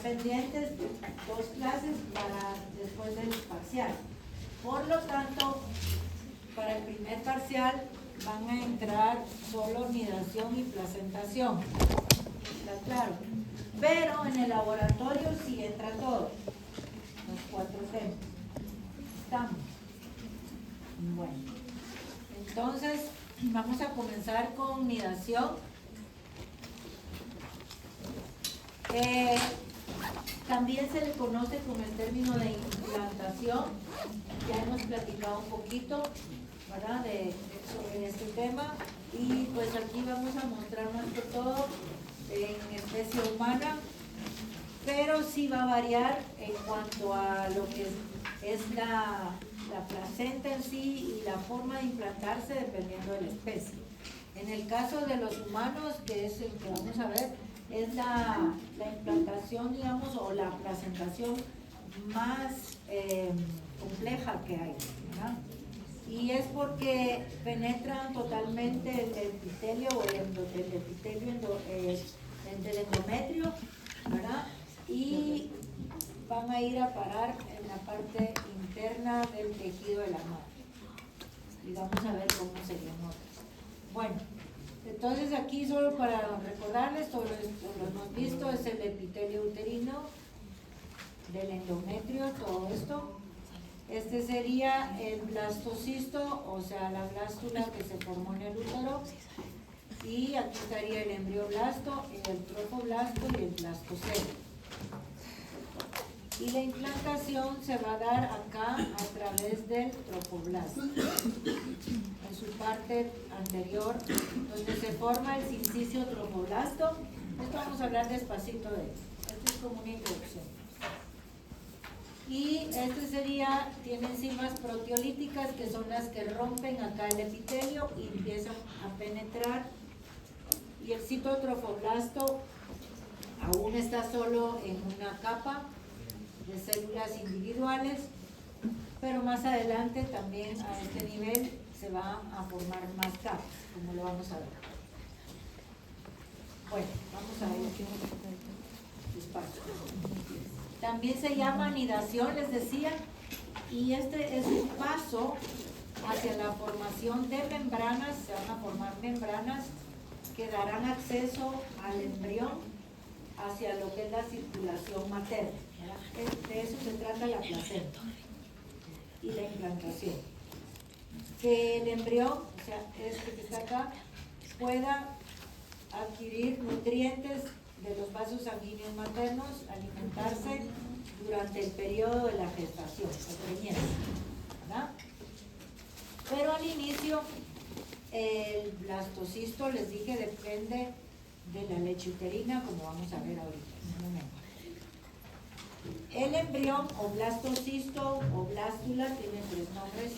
pendientes 2 clases para después del parcial. Por lo tanto, para el primer parcial van a entrar solo nidación y placentación. ¿Está claro? Pero en el laboratorio sí entra todo, los 4 temas. ¿Estamos? Bueno, entonces vamos a comenzar con nidación. También se le conoce con el término de implantación. Ya hemos platicado un poquito, ¿verdad?, sobre este tema, y pues aquí vamos a mostrar más que todo en especie humana, pero sí va a variar en cuanto a lo que es la placenta en sí y la forma de implantarse dependiendo de la especie. En el caso de los humanos, que es el que vamos a ver, es la implantación, digamos, o la placentación más compleja que hay, ¿verdad? Y es porque penetran totalmente el epitelio o el epitelio del endometrio, ¿verdad? Y van a ir a parar en la parte interna del tejido de la madre. Y vamos a ver cómo se llama. Bueno, entonces aquí solo para recordarles, todo lo hemos visto, es el epitelio uterino del endometrio, todo esto. Este sería el blastocisto, o sea, la blástula que se formó en el útero. Y aquí estaría el embrioblasto, el trofoblasto y el blastocele. Y la implantación se va a dar acá a través del trofoblasto, en su parte anterior, donde se forma el sincicio trofoblasto. Esto vamos a hablar despacito de él. Esto es como una introducción. Y este sería, tiene enzimas proteolíticas que son las que rompen acá el epitelio y empiezan a penetrar. Y el citotrofoblasto aún está solo en una capa de células individuales, pero más adelante también a este nivel se va a formar más capas, como lo vamos a ver. Bueno, vamos a ver despacio. También se llama anidación, les decía, y este es un paso hacia la formación de membranas. Se van a formar membranas que darán acceso al embrión hacia lo que es la circulación materna. De eso se trata la placenta y la implantación. Que el embrión, o sea, este que está acá, pueda adquirir nutrientes de los vasos sanguíneos maternos, alimentarse durante el periodo de la gestación, la preñez, ¿verdad? Pero al inicio, el blastocisto, les dije, depende de la leche uterina, como vamos a ver ahorita, en un momento. El embrión o blastocisto o blástula tiene 3 nombres,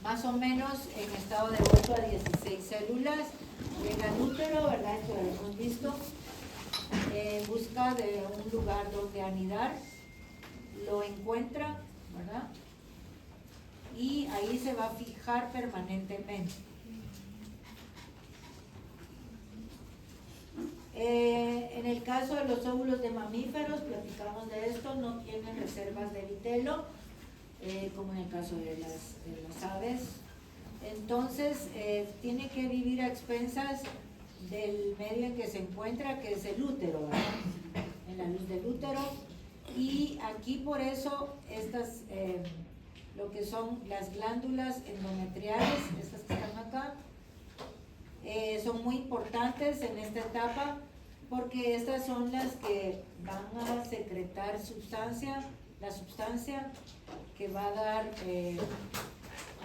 más o menos en estado de 8 a 16 células. Llega al útero, ¿verdad? Esto lo hemos visto, en busca de un lugar donde anidar, lo encuentra, ¿verdad? Y ahí se va a fijar permanentemente. En el caso de los óvulos de mamíferos, platicamos de esto, no tienen reservas de vitelo, como en el caso de las aves. Entonces, tiene que vivir a expensas del medio en que se encuentra, que es el útero, ¿verdad? En la luz del útero. Y aquí por eso estas, lo que son las glándulas endometriales, estas que están acá, son muy importantes en esta etapa, porque estas son las que van a secretar la sustancia que va a dar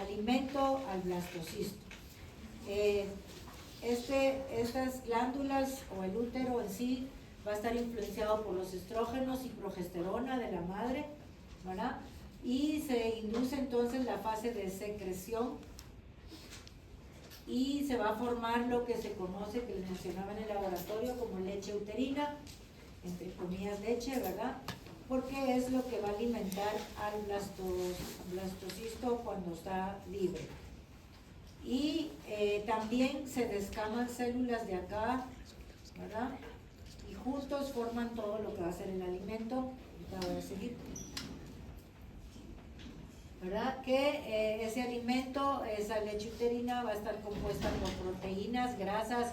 alimento al blastocisto. Estas glándulas o el útero en sí va a estar influenciado por los estrógenos y progesterona de la madre, ¿verdad? Y se induce entonces la fase de secreción y se va a formar lo que se conoce, que les mencionaba en el laboratorio, como leche uterina, entre comillas leche, ¿verdad? Porque es lo que va a alimentar al blastocisto cuando está libre. Y también se descaman células de acá, ¿verdad? Y juntos forman todo lo que va a ser el alimento. Ahorita voy a seguir. ¿Verdad? Que ese alimento, esa leche uterina, va a estar compuesta por proteínas, grasas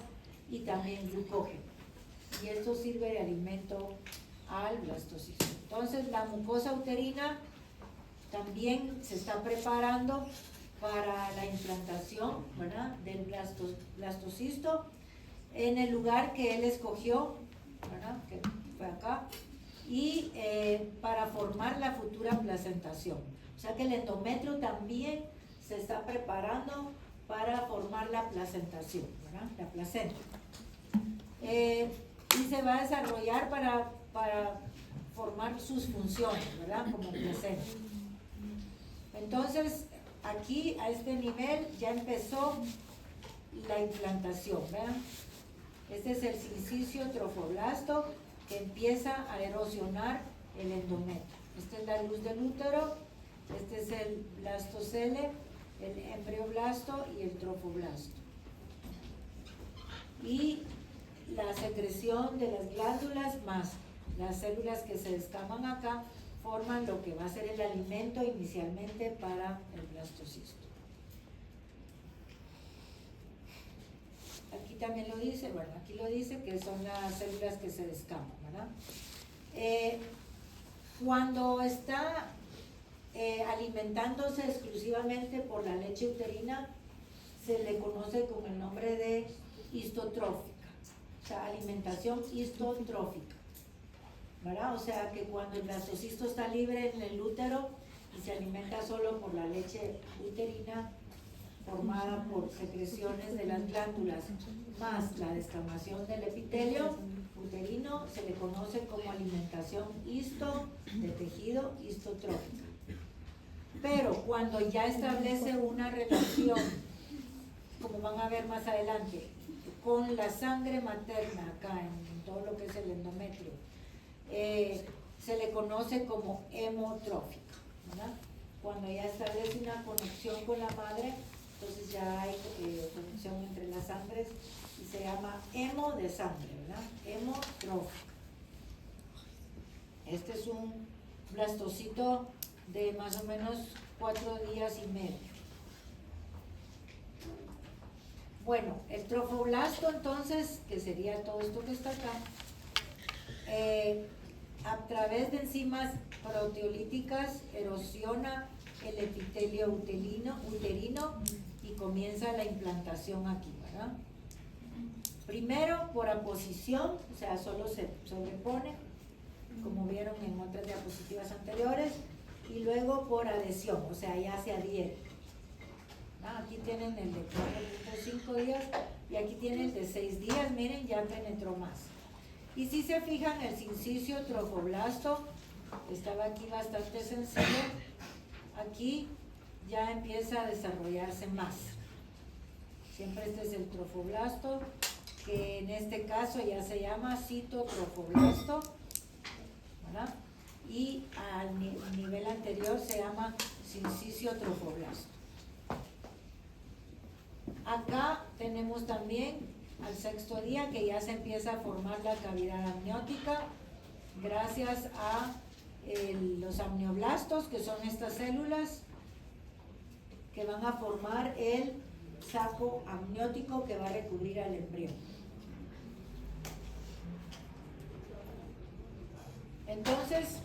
y también glucógeno. Y esto sirve de alimento al blastocisto. Entonces, la mucosa uterina también se está preparando para la implantación, ¿verdad?, del blastocisto en el lugar que él escogió, ¿verdad?, que fue acá, y para formar la futura placentación. O sea que el endometrio también se está preparando para formar la placentación, ¿verdad?, la placenta. Y se va a desarrollar para formar sus funciones, ¿verdad?, como placenta. Entonces, aquí a este nivel ya empezó la implantación, ¿verdad? Este es el sincicio trofoblasto que empieza a erosionar el endometrio. Esta es la luz del útero, este es el blastocele, el embrioblasto y el trofoblasto. Y la secreción de las glándulas más las células que se descaman acá forman lo que va a ser el alimento inicialmente para el blastocisto. Aquí también lo dice, bueno, aquí lo dice que son las células que se descaman, ¿verdad? Cuando está alimentándose exclusivamente por la leche uterina, se le conoce con el nombre de histotrófica, o sea, alimentación histotrófica, ¿verdad? O sea que cuando el blastocisto está libre en el útero y se alimenta solo por la leche uterina formada por secreciones de las glándulas más la descamación del epitelio uterino, se le conoce como alimentación de tejido histotrófica. Pero cuando ya establece una relación, como van a ver más adelante, con la sangre materna acá en todo lo que es el endometrio, se le conoce como hemotrófica, ¿verdad? Cuando ya establece una conexión con la madre, entonces ya hay conexión entre las sangres y se llama hemo de sangre, ¿verdad? Hemotrófica. Este es un blastocito de más o menos 4 días y medio. Bueno, el trofoblasto entonces, que sería todo esto que está acá, a través de enzimas proteolíticas erosiona el epitelio uterino y comienza la implantación aquí, ¿verdad? Primero por aposición, o sea, solo se sobrepone, como vieron en otras diapositivas anteriores, y luego por adhesión, o sea, ya se adhiere. Aquí tienen el de 4.5 días y aquí tienen el de 6 días, miren, ya penetró más. Y si se fijan, el sincicio trofoblasto estaba aquí bastante sencillo, aquí ya empieza a desarrollarse más. Siempre este es el trofoblasto, que en este caso ya se llama citotrofoblasto, ¿verdad? Y al nivel anterior se llama sincicio trofoblasto. Acá tenemos también al 6.º día que ya se empieza a formar la cavidad amniótica gracias a los amnioblastos, que son estas células que van a formar el saco amniótico que va a recubrir al embrión. Entonces,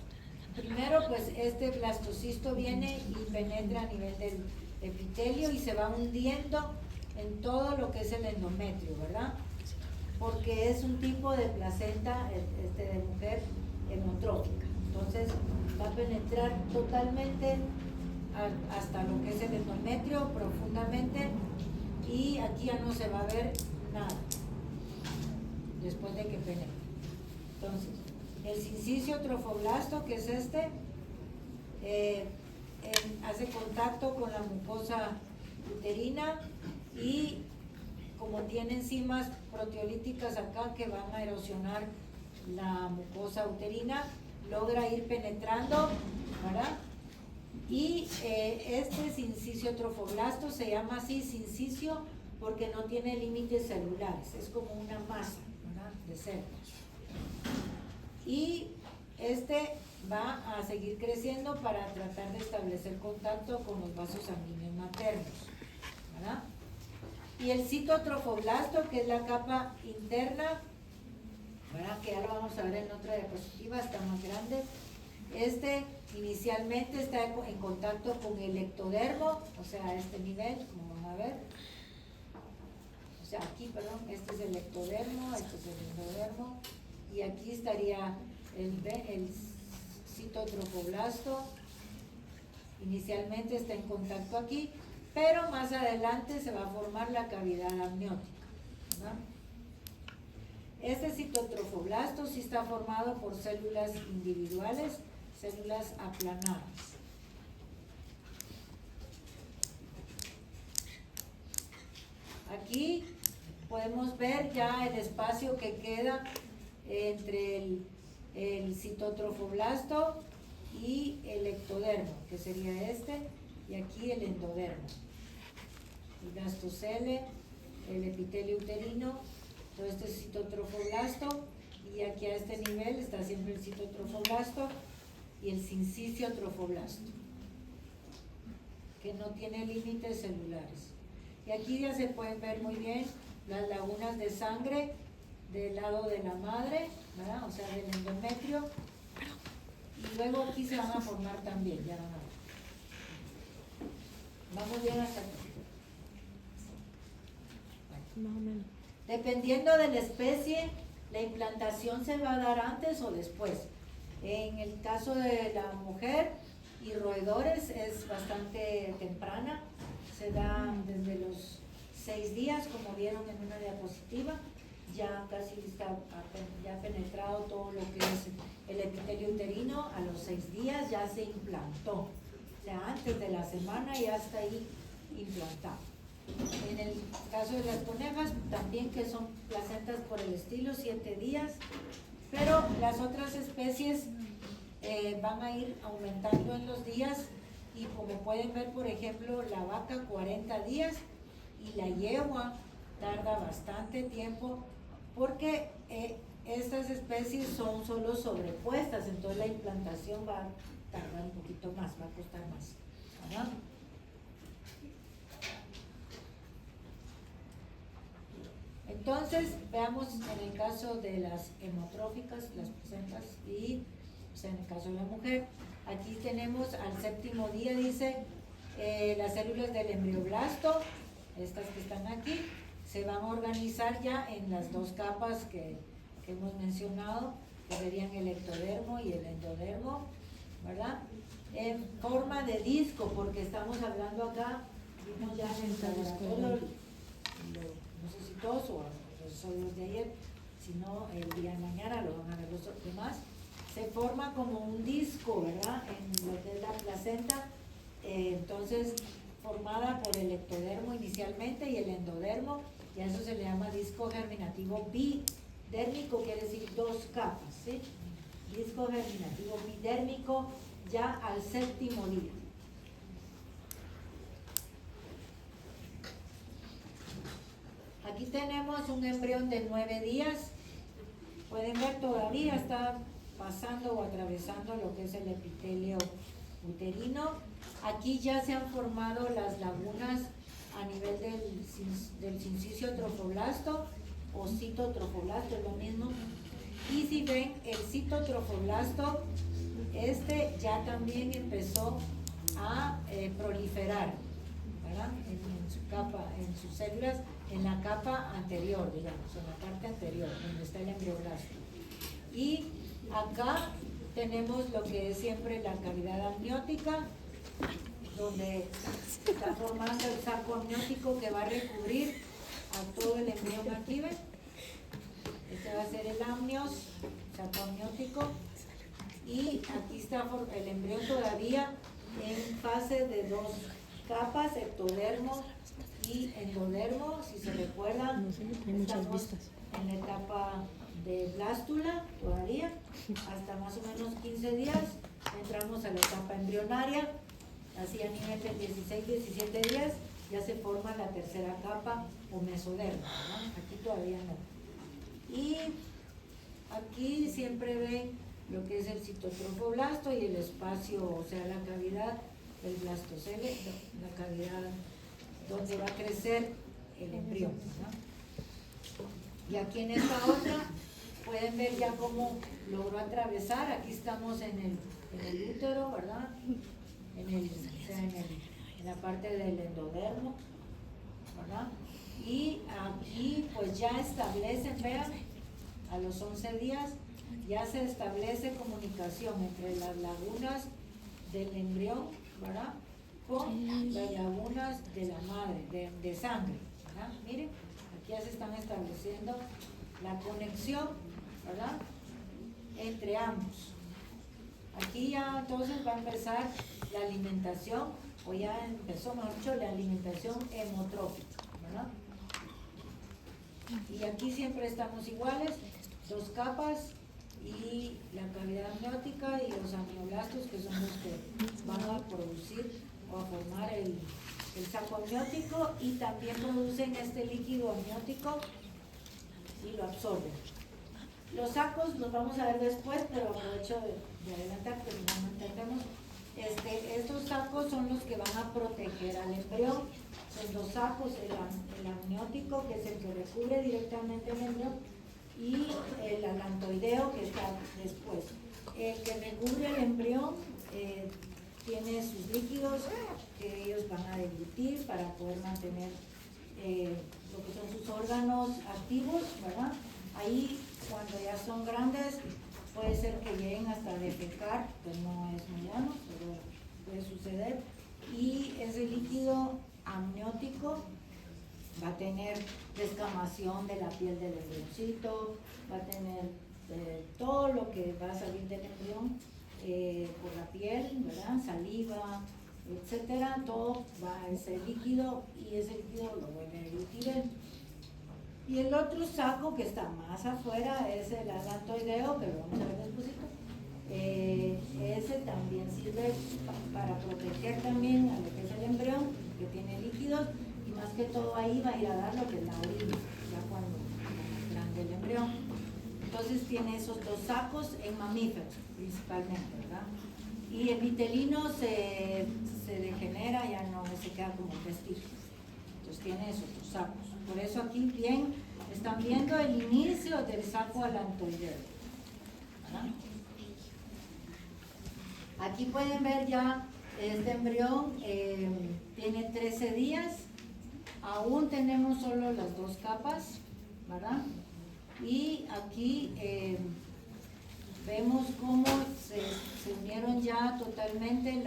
primero pues este blastocisto viene y penetra a nivel del epitelio y se va hundiendo en todo lo que es el endometrio, ¿verdad? Porque es un tipo de placenta de mujer hemotrófica. Entonces va a penetrar totalmente hasta lo que es el endometrio profundamente y aquí ya no se va a ver nada después de que penetre. Entonces, el sincicio trofoblasto, que es este, hace contacto con la mucosa uterina y como tiene enzimas proteolíticas acá que van a erosionar la mucosa uterina, logra ir penetrando, ¿verdad? Y este sincicio trofoblasto se llama así sincicio porque no tiene límites celulares, es como una masa, ¿verdad?, de células. y este va a seguir creciendo para tratar de establecer contacto con los vasos sanguíneos maternos, ¿verdad? Y el citotrofoblasto, que es la capa interna, ¿verdad? Que ya lo vamos a ver en otra diapositiva, está más grande. Este inicialmente está en contacto con el ectodermo, o sea, a este nivel, como van a ver. O sea, aquí, perdón, este es el ectodermo, este es el endodermo, y aquí estaría el citotrofoblasto. Inicialmente está en contacto aquí, pero más adelante se va a formar la cavidad amniótica, ¿verdad? Este citotrofoblasto sí está formado por células individuales, células aplanadas. Aquí podemos ver ya el espacio que queda entre el citotrofoblasto y el ectodermo, que sería este, y aquí el endodermo. El blastocele, el epitelio uterino, todo este es citotrofoblasto, y aquí a este nivel está siempre el citotrofoblasto y el sinciciotrofoblasto, que no tiene límites celulares. Y aquí ya se pueden ver muy bien las lagunas de sangre del lado de la madre, ¿verdad? O sea, del endometrio. Y luego aquí se van a formar también, ya van a ver. Vamos bien hasta aquí. Bueno. Dependiendo de la especie, la implantación se va a dar antes o después. En el caso de la mujer y roedores es bastante temprana, se da desde los 6 días, como vieron en una diapositiva, ya casi está ya penetrado todo lo que es el epitelio uterino, a los 6 días ya se implantó, o sea, antes de la semana ya está ahí implantado. En el caso de las conejas, también que son placentas por el estilo, 7 días, pero las otras especies van a ir aumentando en los días, y como pueden ver, por ejemplo, la vaca 40 días y la yegua tarda bastante tiempo, porque estas especies son solo sobrepuestas, entonces la implantación va a tardar un poquito más, va a costar más, ¿verdad? Entonces, veamos en el caso de las hemotróficas, las placentas, y pues, en el caso de la mujer, aquí tenemos al 7º día, dice, las células del embrioblasto, estas que están aquí, se van a organizar ya en las 2 capas que hemos mencionado, que serían el ectodermo y el endodermo, ¿verdad? En forma de disco, porque estamos hablando acá, vimos ya en el laboratorio, no sé si todos o los episodios de ayer, si no el día de mañana lo van a ver los demás. Se forma como un disco, ¿verdad? En lo que es la placenta, entonces formada por el ectodermo inicialmente y el endodermo, y a eso se le llama disco germinativo bidérmico, quiere decir 2 capas, ¿sí? Disco germinativo bidérmico ya al 7º día. Aquí tenemos un embrión de 9 días, pueden ver todavía está pasando o atravesando lo que es el epitelio uterino. Aquí ya se han formado las lagunas a nivel del sinciciotrofoblasto o citotrofoblasto, es lo mismo. Y si ven, el citotrofoblasto, este ya también empezó a proliferar, ¿verdad? En su capa, en sus células, en la capa anterior, digamos, en la parte anterior, donde está el embrioblasto. Y acá tenemos lo que es siempre la cavidad amniótica, donde está formando el saco amniótico que va a recubrir a todo el embrión aquí, ¿ven? Este va a ser el amnios, saco amniótico, y aquí está el embrión todavía en fase de 2 capas, ectodermo y endodermo. Si se recuerdan, estamos en la etapa de blástula todavía, hasta más o menos 15 días entramos a la etapa embrionaria, así a nivel de 16-17 días ya se forma la tercera capa o mesodermo, ¿no? Aquí todavía no. Y Aquí siempre ven lo que es el citotrofoblasto y el espacio, o sea, la cavidad del blastocele, la cavidad donde va a crecer el embrión, ¿no? Y aquí en esta otra pueden ver ya cómo logró atravesar. Aquí estamos en el útero, ¿verdad? En la parte del endodermo, ¿verdad? Y aquí pues ya establecen, vean, a los 11 días ya se establece comunicación entre las lagunas del embrión, ¿verdad? Con las lagunas de la madre, de sangre, ¿verdad? Miren, aquí ya se están estableciendo la conexión, ¿verdad? Entre ambos. Aquí ya entonces va a empezar la alimentación, o ya empezó, mejor dicho, la alimentación hemotrófica, ¿verdad? Y aquí siempre estamos iguales, 2 capas y la cavidad amniótica y los amnioblastos, que son los que van a producir o a formar el saco amniótico, y también producen este líquido amniótico y lo absorben. Los sacos los vamos a ver después, pero aprovecho de adelantar, pero no entendemos. Estos sacos son los que van a proteger al embrión. Son 2 sacos, el amniótico, que es el que recubre directamente el embrión, y el alantoideo, que está después. El que recubre el embrión tiene sus líquidos que ellos van a deglutir para poder mantener lo que son sus órganos activos, ¿verdad? Ahí, cuando ya son grandes, puede ser que lleguen hasta defecar, pues no es muy bueno, pero puede suceder. Y ese líquido amniótico va a tener descamación de la piel del embrioncito, va a tener todo lo que va a salir del embrión por la piel, ¿verdad? Saliva, etcétera, todo va a ese líquido, y ese líquido lo vuelve a deglutir él. Y el otro saco que está más afuera es el alantoideo, que lo vamos a ver despuésito. Ese también sirve para proteger también a lo que es el embrión, que tiene líquidos, y más que todo ahí va a ir a dar lo que es la orina, ya cuando es grande el embrión. Entonces tiene esos 2 sacos en mamíferos principalmente, ¿verdad? Y el vitelino se degenera, ya no se queda como un vestigio. Entonces tiene esos 2 sacos. Por eso aquí bien están viendo el inicio del saco alantoideo, ¿verdad? Aquí pueden ver ya este embrión tiene 13 días, aún tenemos solo las 2 capas, ¿verdad? Y aquí vemos cómo se unieron ya totalmente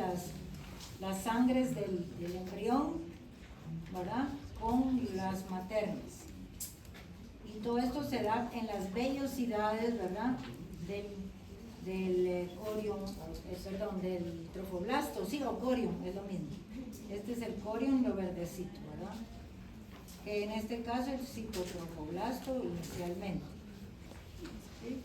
las sangres del embrión, ¿verdad? Con las maternas. Y todo esto se da en las vellosidades, ¿verdad? Del corion, del trofoblasto, sí, o corion, es lo mismo. Este es el corion, lo verdecito, ¿verdad? Que en este caso es citotrofoblasto inicialmente. ¿Sí?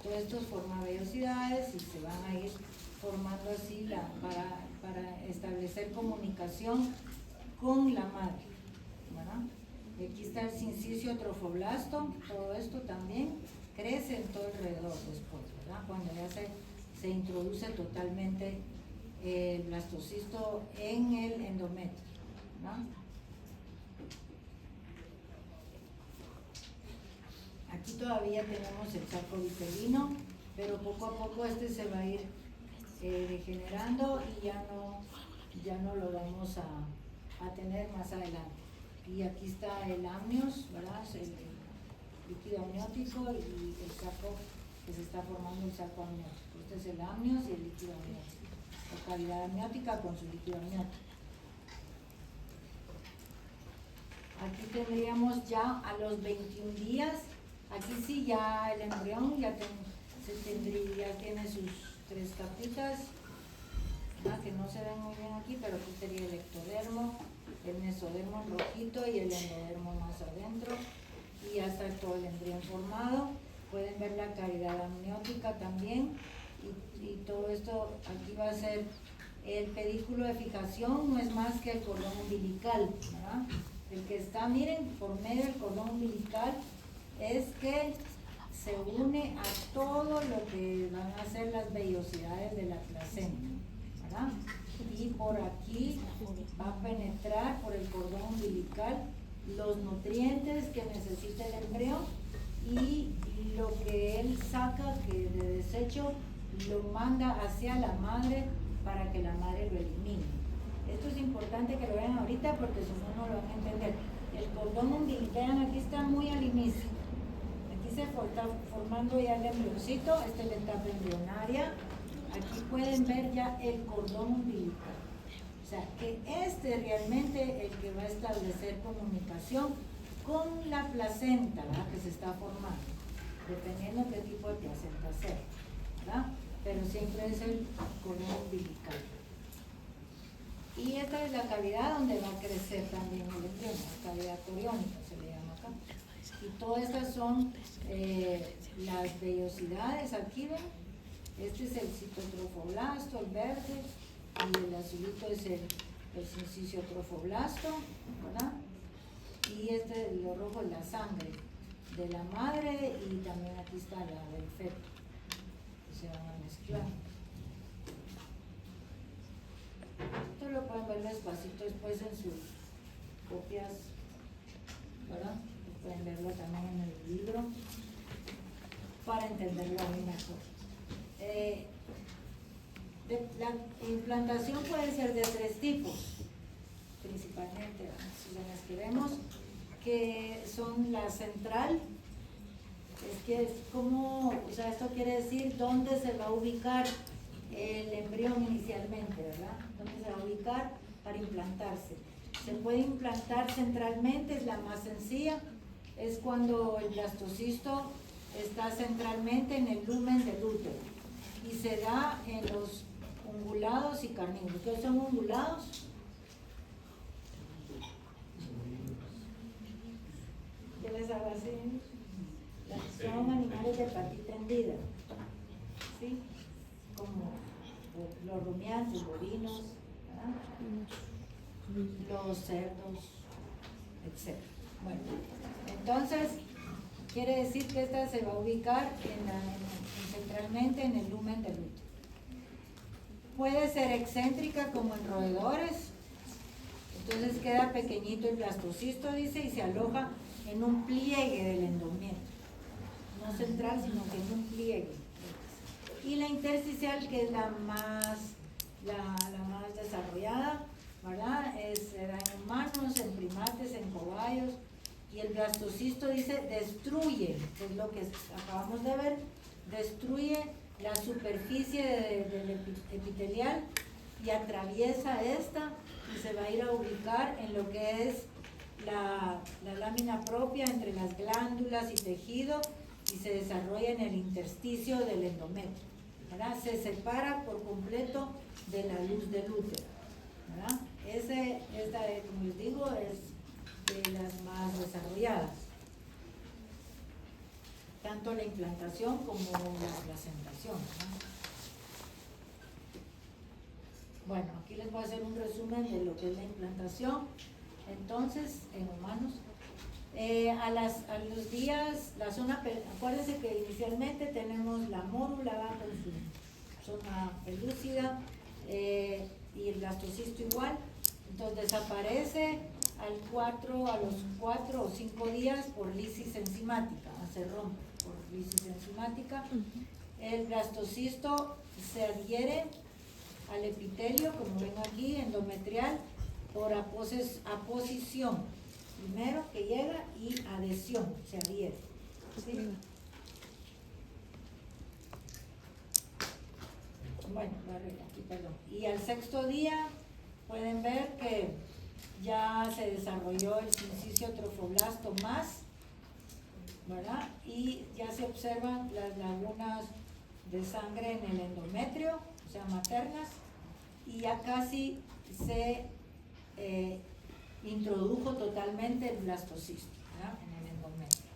Todo esto forma vellosidades y se van a ir formando así para establecer comunicación con la madre, ¿verdad? Y aquí está el sincicio trofoblasto, todo esto también crece en todo alrededor después, ¿verdad? Cuando ya se introduce totalmente el blastocisto en el endometrio, ¿verdad? Aquí todavía tenemos el saco vitelino, pero poco a poco este se va a ir degenerando y ya no lo vamos a tener más adelante. Y aquí está el amnios, ¿verdad? El líquido amniótico y el saco que se está formando, el saco amniótico. Este es el amnios y el líquido amniótico. La cavidad amniótica con su líquido amniótico. Aquí tendríamos ya a los 21 días, aquí sí ya el embrión ya tiene sus 3 capitas, ¿verdad? Que no se ven muy bien aquí, pero aquí sería el ectodermo, el mesodermo rojito y el endodermo más adentro, y ya está todo el embrión formado. Pueden ver la cavidad amniótica también, y todo esto aquí va a ser el pedículo de fijación, no es más que el cordón umbilical, ¿verdad? El que está, miren, por medio del cordón umbilical es que se une a todo lo que van a ser las vellosidades de la placenta, ¿verdad? Y por aquí va a penetrar por el cordón umbilical los nutrientes que necesita el embrión y lo que él saca que de desecho lo manda hacia la madre para que la madre lo elimine. Esto es importante que lo vean ahorita porque si no, no lo van a entender. El cordón umbilical, aquí está muy al inicio. Aquí se está formando ya el embrioncito, esta es la etapa embrionaria. Aquí pueden ver ya el cordón umbilical. O sea, que este es realmente el que va a establecer comunicación con la placenta, ¿verdad? Que se está formando, dependiendo qué tipo de placenta sea, ¿verdad? Pero siempre es el cordón umbilical. Y esta es la cavidad donde va a crecer también el embrión, la cavidad coriónica se le llama acá. Y todas estas son las vellosidades, aquí ven, este es el citotrofoblasto, el verde, y el azulito es el sinciciotrofoblasto, ¿verdad? Y lo rojo es la sangre de la madre y también aquí está la del feto, que se van a mezclar. Esto lo pueden ver despacito después en sus copias, ¿verdad? Pueden verlo también en el libro para entenderlo aún mejor. La implantación puede ser de 3 tipos, principalmente las que vemos, que son la central, es que es como, o sea, esto quiere decir dónde se va a ubicar el embrión inicialmente, ¿verdad? ¿Dónde se va a ubicar para implantarse? Se puede implantar centralmente, es la más sencilla, es cuando el blastocisto está centralmente en el lumen del útero y se da en los ungulados y carnívoros. ¿Qué son ungulados? ¿Qué les hago así? Son animales de patita hendida, ¿sí? Como los rumiantes, bovinos, ¿verdad? Los cerdos, etc. Bueno, entonces quiere decir que esta se va a ubicar centralmente en el lumen del útero. Puede ser excéntrica como en roedores, entonces queda pequeñito el blastocisto, dice, y se aloja en un pliegue del endometrio, no central, sino que en un pliegue. Y la intersticial, que es la más desarrollada, ¿verdad? Se da en humanos, en primates, en cobayos, y el blastocisto dice destruye, que es lo que acabamos de ver, destruye la superficie del epitelial y atraviesa esta y se va a ir a ubicar en lo que es la lámina propia entre las glándulas y tejido y se desarrolla en el intersticio del endometrio, ¿verdad? Se separa por completo de la luz del útero, ¿verdad? Esta, como les digo, es de las más desarrolladas, tanto la implantación como la placentación, ¿verdad? Bueno, aquí les voy a hacer un resumen de lo que es la implantación. Entonces, en humanos, a los días, la zona, acuérdense que inicialmente tenemos la mórula con su zona pelúcida y el blastocisto igual, entonces desaparece a los 4 o 5 días por lisis enzimática, se rompe por lisis enzimática. El blastocisto se adhiere al epitelio, como ven aquí, endometrial, por aposición, primero que llega, y adhesión, se adhiere, ¿sí? Bueno, aquí, perdón. Y al 6.º día pueden ver que ya se desarrolló el sinciciotrofoblasto más, ¿verdad? Y ya se observan las lagunas de sangre en el endometrio, o sea, maternas, y ya casi se introdujo totalmente el blastocisto, ¿verdad? En el endometrio.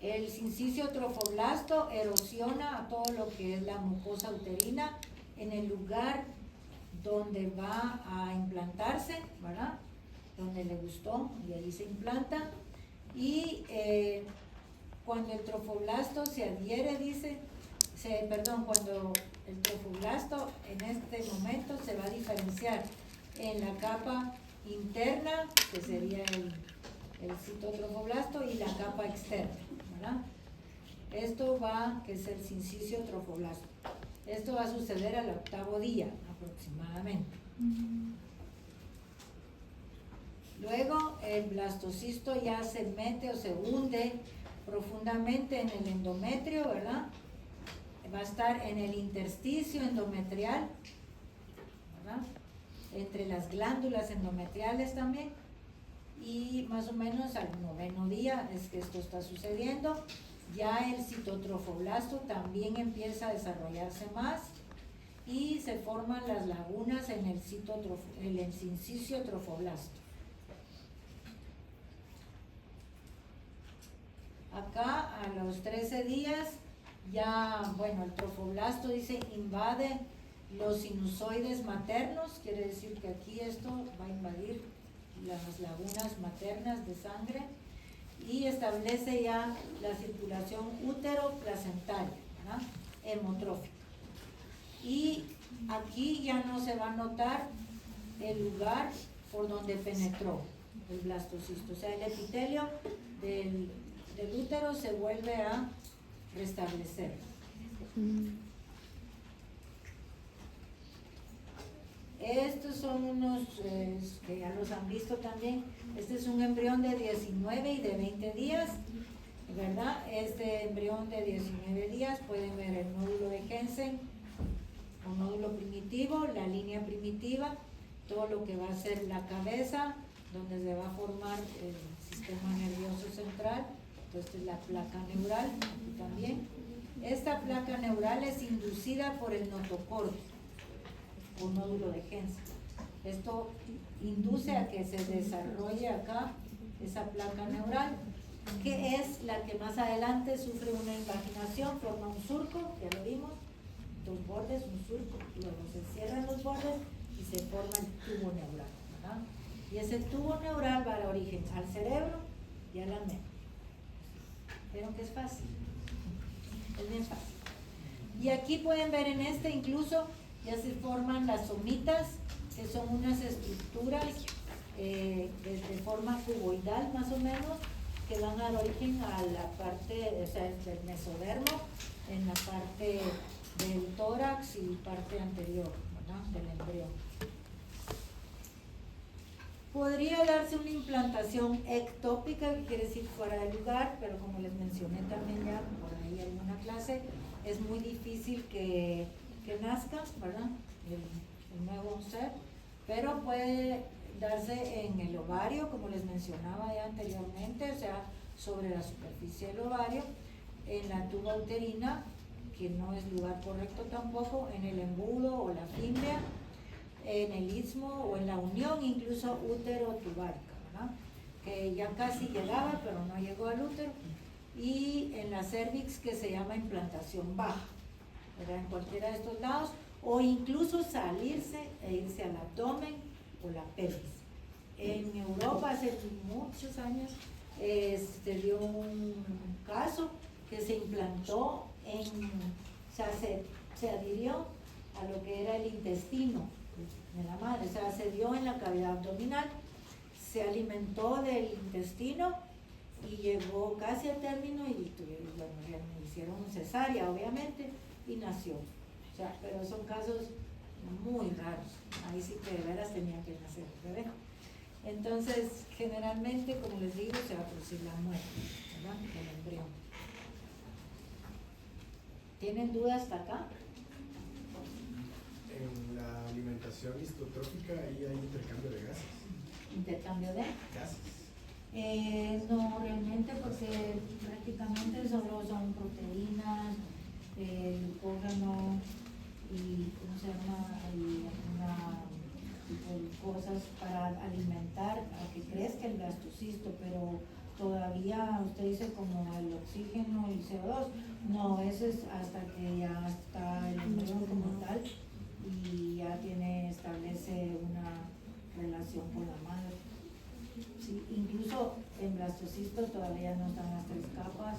El sinciciotrofoblasto erosiona a todo lo que es la mucosa uterina en el lugar donde va a implantarse, ¿verdad? Donde le gustó y ahí se implanta, Y cuando el trofoblasto se adhiere, cuando el trofoblasto en este momento se va a diferenciar en la capa interna, que sería el citotrofoblasto, y la capa externa, ¿verdad? Esto que es el sincisio trofoblasto. Esto va a suceder al 8º día aproximadamente. Luego el blastocisto ya se mete o se hunde profundamente en el endometrio, ¿verdad? Va a estar en el intersticio endometrial, ¿verdad? Entre las glándulas endometriales también, y más o menos al 9º día es que esto está sucediendo. Ya el citotrofoblasto también empieza a desarrollarse más y se forman las lagunas en el sincisio trofoblasto. Acá a los 13 días ya, el trofoblasto invade los sinusoides maternos, quiere decir que aquí esto va a invadir las lagunas maternas de sangre y establece ya la circulación útero-placentaria, ¿verdad? Hemotrófica. Y aquí ya no se va a notar el lugar por donde penetró el blastocisto, o sea, el epitelio del útero se vuelve a restablecer. Estos son unos que ya los han visto también. Este es un embrión de 19 y de 20 días, ¿verdad? Este embrión de 19 días, pueden ver el nódulo de Hensen, un nódulo primitivo, la línea primitiva, todo lo que va a ser la cabeza, donde se va a formar el sistema nervioso central. Entonces, esta es la placa neural, aquí también. Esta placa neural es inducida por el notocordio, un nódulo de Hensen. Esto induce a que se desarrolle acá esa placa neural, que es la que más adelante sufre una invaginación, forma un surco, ya lo vimos, dos bordes, un surco, luego se cierran los bordes y se forma el tubo neural, ¿verdad? Y ese tubo neural va a dar origen al cerebro y a la mente. ¿Vieron que es fácil? Es bien fácil. Y aquí pueden ver en este incluso ya se forman las somitas, que son unas estructuras de forma cuboidal más o menos, que van a dar origen a la parte, o sea, del mesodermo, en la parte del tórax y parte anterior, ¿verdad? Del embrión. Podría darse una implantación ectópica, que quiere decir fuera de lugar, pero como les mencioné también ya por ahí en una clase, es muy difícil que nazca, ¿verdad? El nuevo ser, pero puede darse en el ovario, como les mencionaba ya anteriormente, o sea, sobre la superficie del ovario, en la tuba uterina, que no es lugar correcto tampoco, en el embudo o la fímbria, en el istmo o en la unión incluso útero-tubárica, ¿verdad? Que ya casi llegaba, pero no llegó al útero, y en la cervix, que se llama implantación baja, ¿verdad? En cualquiera de estos lados, o incluso salirse e irse al abdomen o la pelvis. En Europa hace muchos años se dio un caso que se implantó o sea, se adhirió a lo que era el intestino de la madre, o sea, se dio en la cavidad abdominal, se alimentó del intestino y llegó casi al término y hicieron cesárea obviamente y nació. O sea, pero son casos muy raros, ahí sí que de veras tenía que nacer el bebé. Entonces, generalmente, como les digo, se va a producir la muerte, ¿verdad? Del embrión. ¿Tienen dudas hasta acá? En la alimentación histotrófica ahí hay intercambio de gases. ¿Intercambio de? Gases. No, realmente, porque prácticamente solo son proteínas, glucógeno y, ¿cómo se llama? Y una tipo de cosas para alimentar a que crezca el blastocisto, pero todavía usted dice como el oxígeno y CO2, no, eso es hasta que ya está el embrión como tal y ya establece una relación con la madre. Sí, incluso En blastocisto todavía no están las 3 capas,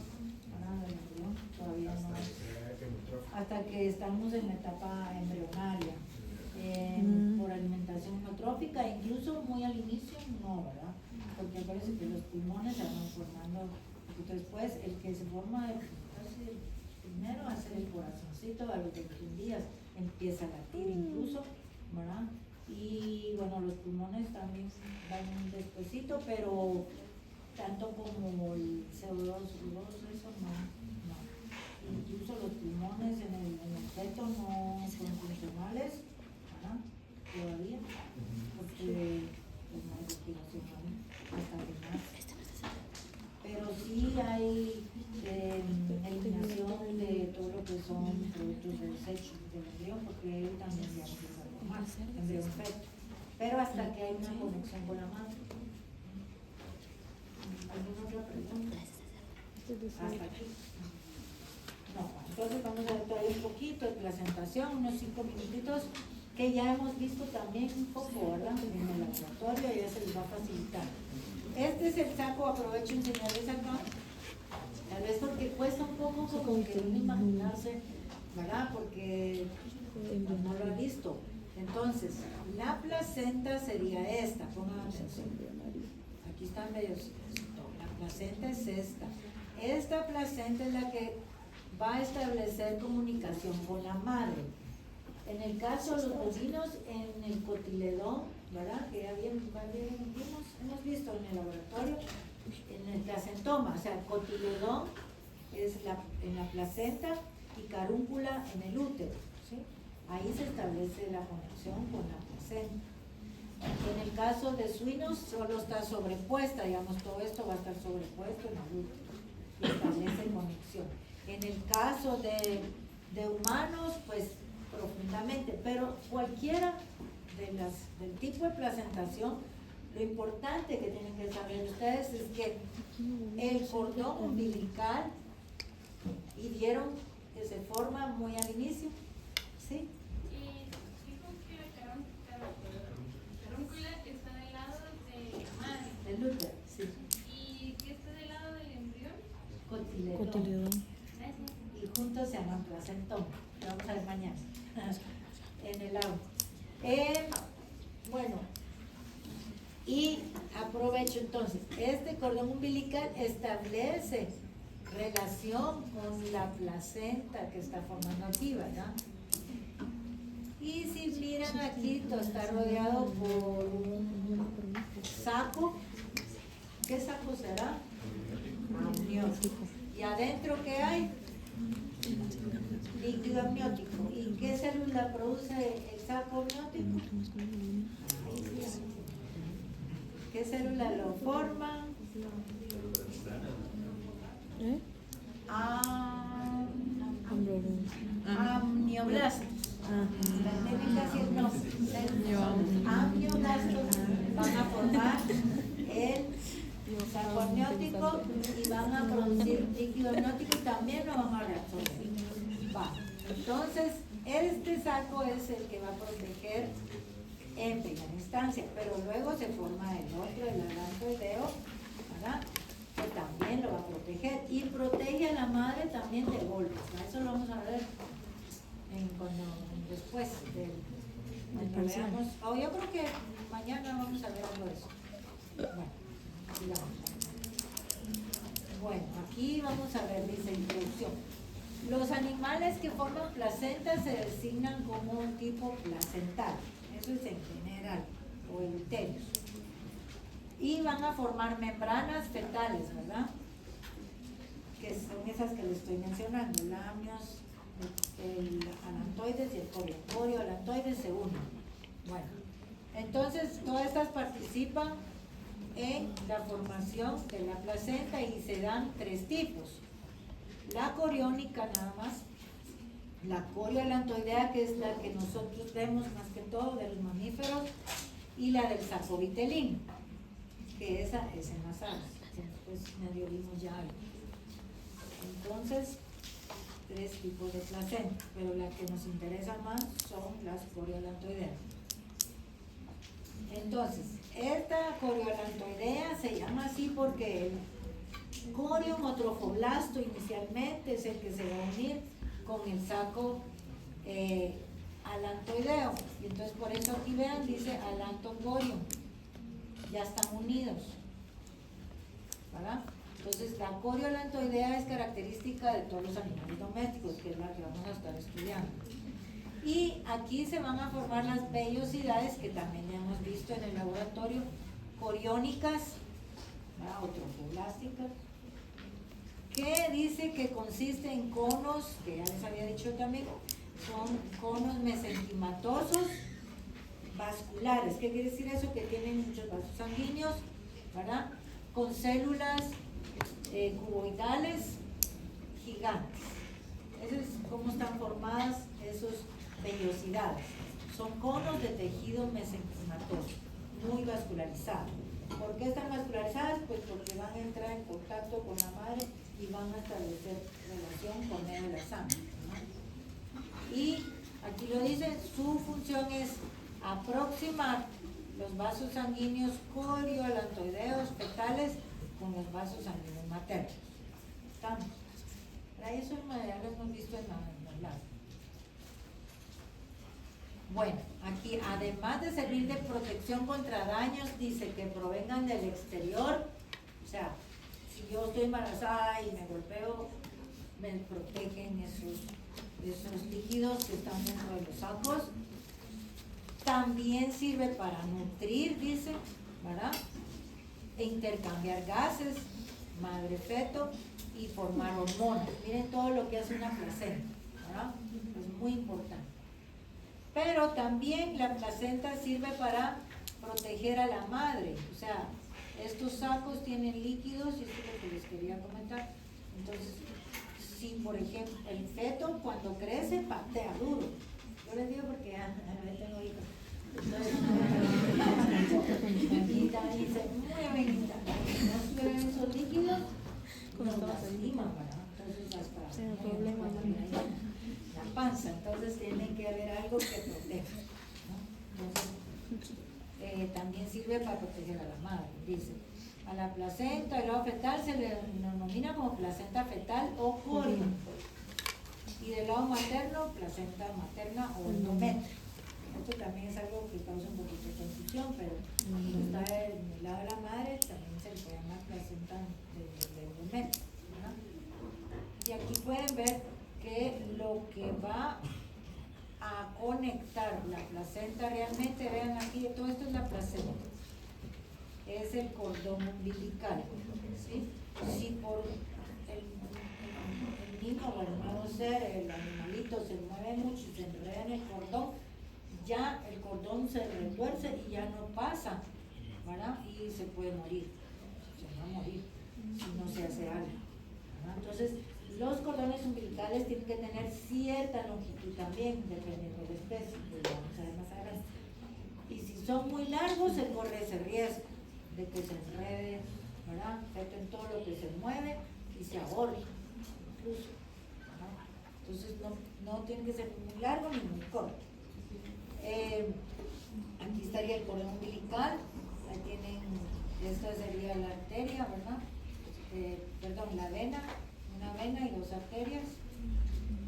¿verdad? Del embrión, todavía no. Hasta que estamos en la etapa embrionaria. Por alimentación hematrófica, incluso muy al inicio, no, ¿verdad? Porque parece que los pulmones se van formando un poquito después. El que se forma casi primero va a ser el corazoncito, a los 21 días empieza a latir incluso, ¿verdad? Y bueno, los pulmones también van despuesito, pero tanto como el CO2, eso no. Incluso los pulmones en el feto no son funcionales, ¿verdad? Todavía, porque pues, no hay respiración hasta que nace. Pero sí hay eliminación de todo lo que son productos de desecho del embrión, porque él también ya empieza a formar embrión feto. Pero hasta que hay una conexión con la madre. ¿Alguna otra pregunta? Hasta aquí. No, entonces vamos a ver todavía un poquito de placentación, unos 5 minutitos, que ya hemos visto también un poco, ¿verdad? En el laboratorio, ya se les va a facilitar. Este es el saco, aprovecho y enseñarles acá, tal vez porque cuesta un poco como que no imaginarse, ¿verdad? Porque pues, no lo han visto. Entonces, la placenta sería esta, pongan atención. Aquí están medios. La placenta es esta. Esta placenta es la que va a establecer comunicación con la madre. En el caso de los bovinos, en el cotiledón, ¿verdad? Que ya hemos visto en el laboratorio, en el placentoma, o sea, el cotiledón es en la placenta y carúncula en el útero, ¿sí? Ahí se establece la conexión con la placenta. En el caso de suinos, solo está sobrepuesta, digamos, todo esto va a estar sobrepuesto en el útero y establece conexión. En el caso de humanos, pues profundamente, pero cualquiera del tipo de placentación, lo importante que tienen que saber ustedes es que el cordón umbilical, y vieron que se forma muy al inicio, ¿sí? Y dijo que la carúncula está del lado de la madre. El útero, sí. ¿Y qué está del lado del embrión? Cotiledón. Gracias. Y juntos se llaman placentoma. Lo vamos a ver mañana en el aula. Bueno, y aprovecho entonces, este cordón umbilical establece relación con la placenta que está formando aquí, ¿verdad? Y si miran aquí, todo está rodeado por un saco. ¿Qué saco será? Amniótico. ¿Y adentro qué hay? Líquido amniótico. ¿Y qué célula produce el saco amniótico? ¿Qué célula lo forma? Amnioblastos. Tienen que decir no. Amnioblastos van a formar el saco amniótico y van a producir líquido amniótico y también lo van a reabsorber. Va. Entonces, este saco es el que va a proteger en primera instancia, pero luego se forma el otro, el alantoideo, ¿verdad? Que también lo va a proteger y protege a la madre también de golpes. Eso lo vamos a ver después cuando veamos. Yo creo que mañana vamos a ver algo de eso. Bueno, sigamos. Bueno, aquí vamos a ver, dice introducción. Los animales que forman placenta se designan como tipo placental. Eso es en general, o euterios. Y van a formar membranas fetales, ¿verdad? Que son esas que les estoy mencionando, el amnios, el alantoides y el corio. Corio, alantoides se unen. Bueno, entonces todas estas participan en la formación de la placenta y se dan 3 tipos. La coriónica nada más, la corioalantoidea, que es la que nosotros vemos más que todo de los mamíferos, y la del sacovitelino, que esa es en las aves. Pues medio vimos ya algo. Entonces, 3 tipos de placenta, pero la que nos interesa más son las corioalantoideas. Entonces, esta coriolantoidea se llama así porque el corion o trofoblasto inicialmente es el que se va a unir con el saco alantoideo. Y entonces por eso aquí vean, dice alantocorion. Ya están unidos, ¿verdad? Entonces la coriolantoidea es característica de todos los animales domésticos, que es la que vamos a estar estudiando. Y aquí se van a formar las vellosidades que también ya hemos visto en el laboratorio, coriónicas, ¿verdad? O trofoblásticas, que dice que consiste en conos, que ya les había dicho también, son conos mesenquimatosos vasculares. ¿Qué quiere decir eso? Que tienen muchos vasos sanguíneos, ¿verdad? Con células cuboidales gigantes. Eso es cómo están formadas esas vellosidades. Son conos de tejido mesenquimatoso, muy vascularizados. ¿Por qué están vascularizadas? Pues porque van a entrar en contacto con la madre y van a establecer relación con medio de la sangre, ¿no? Y aquí lo dice, su función es aproximar los vasos sanguíneos coriolantoideos fetales con los vasos sanguíneos maternos. ¿Estamos? Para eso ya lo hemos visto en los lados. Bueno, aquí además de servir de protección contra daños, dice que provengan del exterior. O sea, si yo estoy embarazada y me golpeo, me protegen esos líquidos que están dentro de los sacos. También sirve para nutrir, dice, ¿verdad? E intercambiar gases, madre-feto y formar hormonas. Miren todo lo que hace una placenta, ¿verdad? Es muy importante. Pero también la placenta sirve para proteger a la madre. O sea, estos sacos tienen líquidos y esto es lo que les quería comentar. Entonces, si por ejemplo el feto cuando crece patea duro. Yo les digo porque ya tengo hijos. Entonces, y se mueven y no suben esos líquidos, nos lastiman, ¿verdad? Entonces hasta la panza, entonces tiene que haber algo que proteja, ¿no? Entonces, también sirve para proteger a la madre, dice. A la placenta, el lado fetal se le denomina como placenta fetal o corion. Y del lado materno, placenta materna o endometrio. Esto también es algo que causa un poquito de confusión, pero cuando está en el lado de la madre, también se le puede llamar placenta de endometrio, ¿verdad? Y aquí pueden ver que lo que va a conectar la placenta realmente, vean aquí, todo esto es la placenta, es el cordón umbilical, ¿sí? Si por el niño o el nuevo ser, el animalito se mueve mucho y se enreda en el cordón, ya el cordón se retuerce y ya no pasa, ¿verdad? Y se puede morir, se va a morir si no se hace algo, ¿verdad? Entonces, los cordones umbilicales tienen que tener cierta longitud también, dependiendo de la especie, pues vamos a ver más adelante. Y si son muy largos, se corre ese riesgo de que se enrede, ¿verdad? Afecten todo lo que se mueve y se ahorre, incluso, ¿verdad? Entonces, no tiene que ser muy largo ni muy corto. Aquí estaría el cordón umbilical, ahí tienen, esta sería la arteria, ¿verdad? Perdón, la vena, una vena y dos arterias,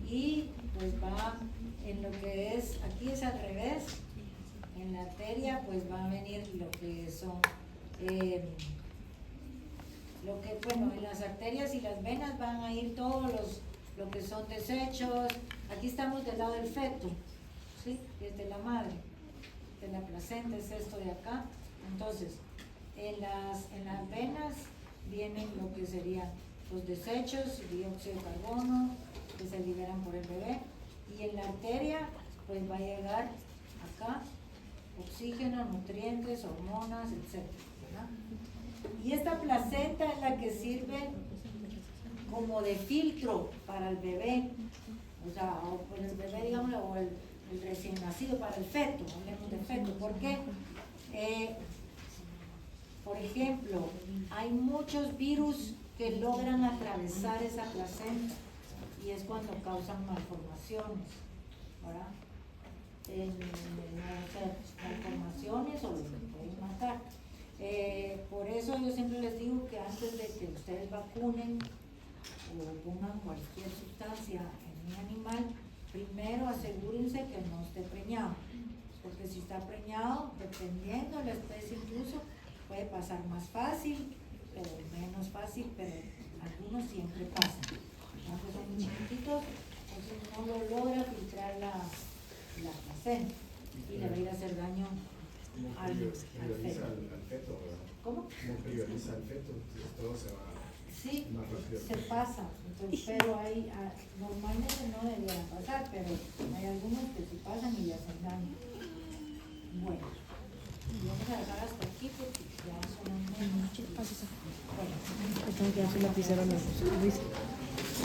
y pues va en lo que es, aquí es al revés, en la arteria pues va a venir lo que son, en las arterias y las venas van a ir todos lo que son desechos. Aquí estamos del lado del feto, ¿sí? Desde la madre, de la placenta es esto de acá. Entonces, en las venas vienen lo que serían los desechos, dióxido de carbono, que se liberan por el bebé, y en la arteria pues va a llegar acá oxígeno, nutrientes, hormonas, etc., ¿verdad? Y esta placenta es la que sirve como de filtro para el bebé, o sea, o para el bebé, digamos, o el recién nacido, para el feto, hablemos de feto. ¿Por qué? Por ejemplo, hay muchos virus que logran atravesar esa placenta y es cuando causan malformaciones, ¿verdad? Malformaciones o los pueden matar. Por eso yo siempre les digo que antes de que ustedes vacunen o pongan cualquier sustancia en un animal, primero asegúrense que no esté preñado, porque si está preñado, dependiendo de la especie incluso, puede pasar más fácil o menos fácil, pero algunos siempre pasan. Aunque son muy chiquititos, entonces no lo logra filtrar la placenta y le va a ir a hacer daño al Prioriza feto. al feto, ¿verdad? ¿Cómo? No prioriza al feto, entonces todo se va Sí, más rápido. se pasa, entonces, pero normalmente no debería pasar, pero hay algunos que sí pasan y le hacen daño. Bueno, vamos a dejar hasta aquí porque ya son un... Bueno, Tengo que hacer la pizarra, Luis.